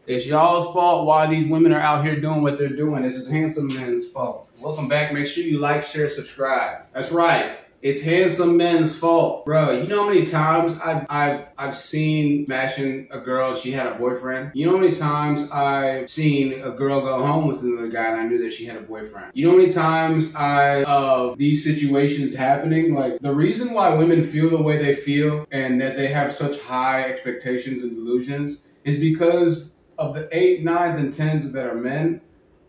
It's y'all's fault why these women are out here doing what they're doing. This is handsome men's fault. Welcome back. Make sure you like, share, subscribe. That's right. It's handsome men's fault. Bro, you know how many times I've seen smashing a girl and she had a boyfriend? You know how many times I've seen a girl go home with another guy and I knew that she had a boyfriend? You know how many times these situations happening? Like, the reason why women feel the way they feel and that they have such high expectations and delusions is because of the 8, 9s, and 10s that are men,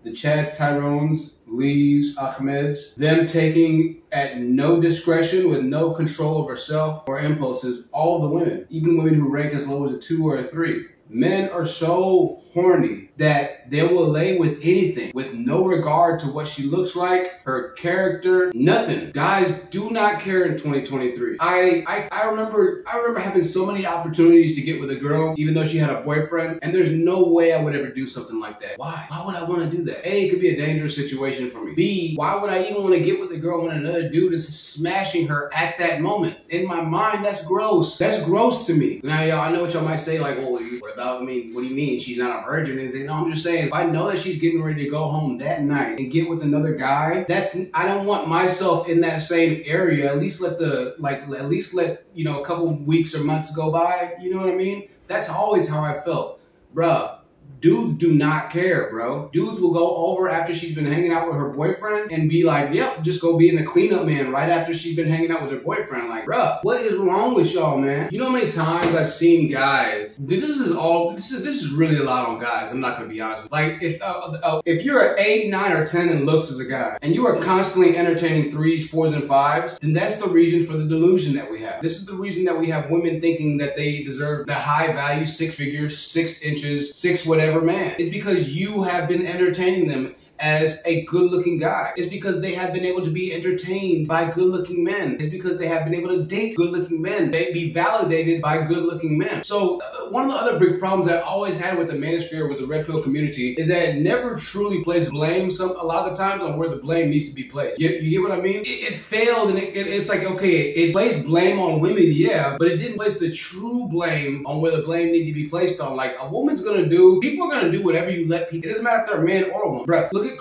the Chads, Tyrones, Lees, Ahmeds, them taking at no discretion with no control over self or impulses all the women, even women who rank as low as a 2 or a 3. Men are so horny that they will lay with anything with no regard to what she looks like, her character, nothing. Guys do not care in 2023. I remember having so many opportunities to get with a girl even though she had a boyfriend, and there's no way I would ever do something like that. Why? Why would I want to do that? A, it could be a dangerous situation for me. B, why would I even want to get with a girl when another dude is smashing her at that moment? In my mind, that's gross. That's gross to me. Now, y'all, I know what y'all might say, like, well, what about, I mean, what do you mean? She's not a virgin or anything. No, I'm just saying, if I know that she's getting ready to go home that night and get with another guy, I don't want myself in that same area. At least let you know, a couple weeks or months go by. You know what I mean? That's always how I felt. Bruh. Dudes do not care, bro. Dudes will go over after she's been hanging out with her boyfriend and be like, yep, just go be in the cleanup man right after she's been hanging out with her boyfriend. Like, bruh, what is wrong with y'all, man? You know how many times I've seen guys, this is really a lot on guys, I'm not gonna be honest. Like, if you're an 8, 9, or 10 and looks as a guy, and you are constantly entertaining 3s, 4s, and 5s, then that's the reason for the delusion that we have. This is the reason that we have women thinking that they deserve the high value 6 figures, 6 inches, 6 whatever man. It's because you have been entertaining them as a good-looking guy. It's because they have been able to be entertained by good-looking men. It's because they have been able to date good-looking men. They be validated by good-looking men. So one of the other big problems that I always had with the manosphere, with the red pill community, is that it never truly places blame a lot of the times on where the blame needs to be placed. You get what I mean? It failed, and it's like, okay, it placed blame on women, yeah, but it didn't place the true blame on where the blame needed to be placed on. Like, a woman's gonna do, people are gonna do whatever you let people. It doesn't matter if they're a man or a woman. Bruh, look at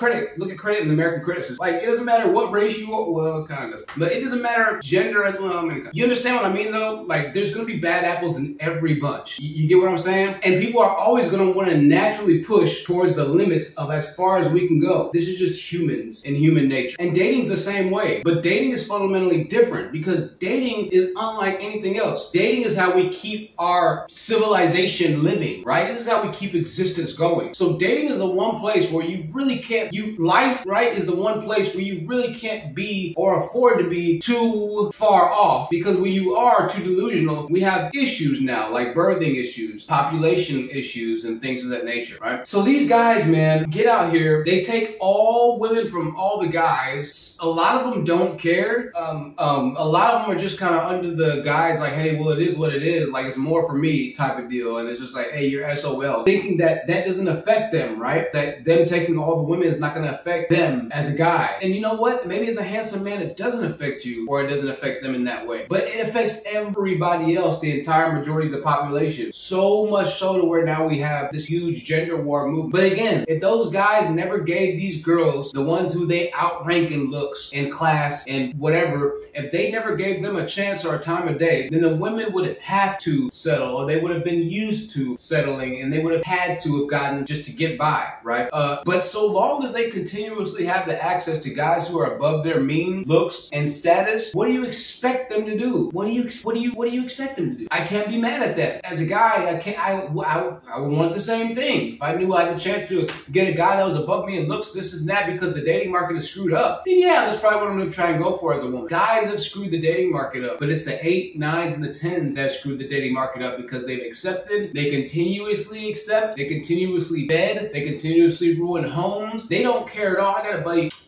credit in the American criticism. Like, it doesn't matter what race you are, well, it kind of does, but it doesn't matter gender as well. I mean, you understand what I mean, though? Like, there's gonna be bad apples in every bunch. You get what I'm saying? And people are always gonna want to naturally push towards the limits of as far as we can go. This is just humans and human nature. And dating's the same way, but dating is fundamentally different because dating is unlike anything else. Dating is how we keep our civilization living, right? This is how we keep existence going. So dating is the one place where you really can't, life, right, is the one place where you really can't be or afford to be too far off, because when you are too delusional, we have issues now, like birthing issues, population issues, and things of that nature, right? So these guys, man, get out here, they take all women from all the guys. A lot of them don't care. A lot of them are just kind of under the guise like, hey, well, it is what it is, like, it's more for me type of deal, and it's just like, hey, you're SOL, thinking that that doesn't affect them, right? That them taking all the women is not going to affect them as a guy. And you know what? Maybe as a handsome man, it doesn't affect you, or it doesn't affect them in that way. But it affects everybody else, the entire majority of the population. So much so to where now we have this huge gender war movement. But again, if those guys never gave these girls, the ones who they outrank in looks, in class, and whatever, if they never gave them a chance or a time of day, then the women would have to settle, or they would have been used to settling, and they would have had to have gotten just to get by, right? But so long as they continuously have the access to guys who are above their mean looks and status, what do you expect them to do? What do you expect them to do? I can't be mad at that. As a guy, I would want the same thing. If I knew I had a chance to get a guy that was above me in looks, this is that, because the dating market is screwed up, then yeah, that's probably what I'm gonna try and go for as a woman. Guys have screwed the dating market up, but it's the 8, 9s, and the 10s that screwed the dating market up because they've accepted, they continuously accept, they continuously bed, they continuously ruin homes, times, they don't care at all.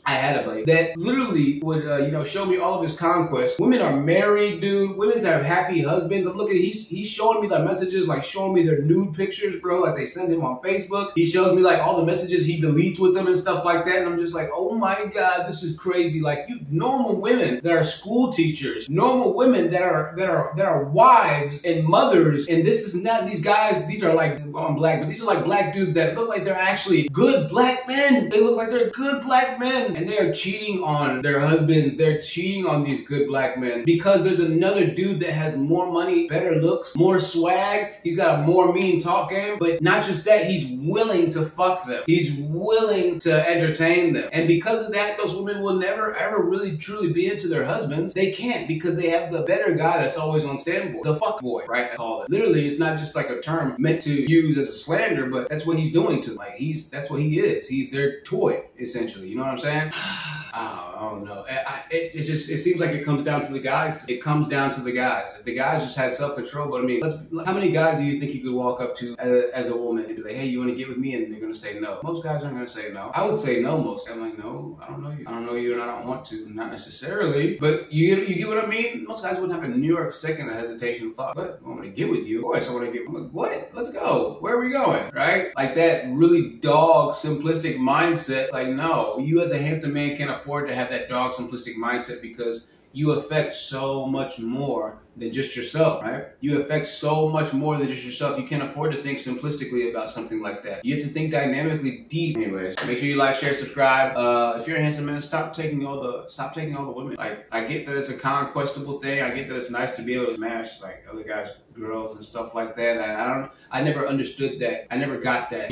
I had a buddy that literally would, show me all of his conquests. Women are married, dude. Women have happy husbands. I'm looking, he's showing me the messages, like showing me their nude pictures, bro. Like they send him on Facebook. He shows me like all the messages he deletes with them and stuff like that. And I'm just like, oh my God, this is crazy. Like you normal women that are school teachers, normal women that are wives and mothers, and this is not, these guys, these are like, well, I'm black, but these are like black dudes that look like they're actually good black men. They look like they're good black men, and they are cheating on their husbands. They're cheating on these good black men because there's another dude that has more money, better looks, more swag. He's got a more mean talk game, but not just that, he's willing to fuck them. He's willing to entertain them. And because of that, those women will never ever really truly be into their husbands. They can't, because they have the better guy that's always on standby. The fuck boy, right? I call it. Literally, it's not just like a term meant to use as a slander, but that's what he's doing to them. Like that's what he is. He's their toy, essentially. You know what I'm saying? I don't know. It seems like it comes down to the guys. It comes down to the guys. If the guys just had self-control, but I mean, how many guys do you think you could walk up to as a woman and be like, hey, you want to get with me? And they're going to say no. Most guys aren't going to say no. I would say no most. I'm like, no, I don't know you. I don't know you and I don't want to. Not necessarily. But you get what I mean? Most guys wouldn't have a New York second of hesitation of thought. But I want to get with you. Of course I want to get with you. What? Let's go. Where are we going? Right? Like that really dog simplistic mindset. Like, no, you as a handsome man can't afford to have that dog simplistic mindset, because you affect so much more than just yourself, right? You affect so much more than just yourself. You can't afford to think simplistically about something like that. You have to think dynamically deep. Anyways, make sure you like, share, subscribe. If you're a handsome man, stop taking all the women. Like, I get that it's a conquestable thing. I get that it's nice to be able to smash like other guys' girls and stuff like that. And I never understood that. I never got that,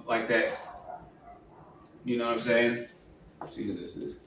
like that. You know what I'm saying? See who this is.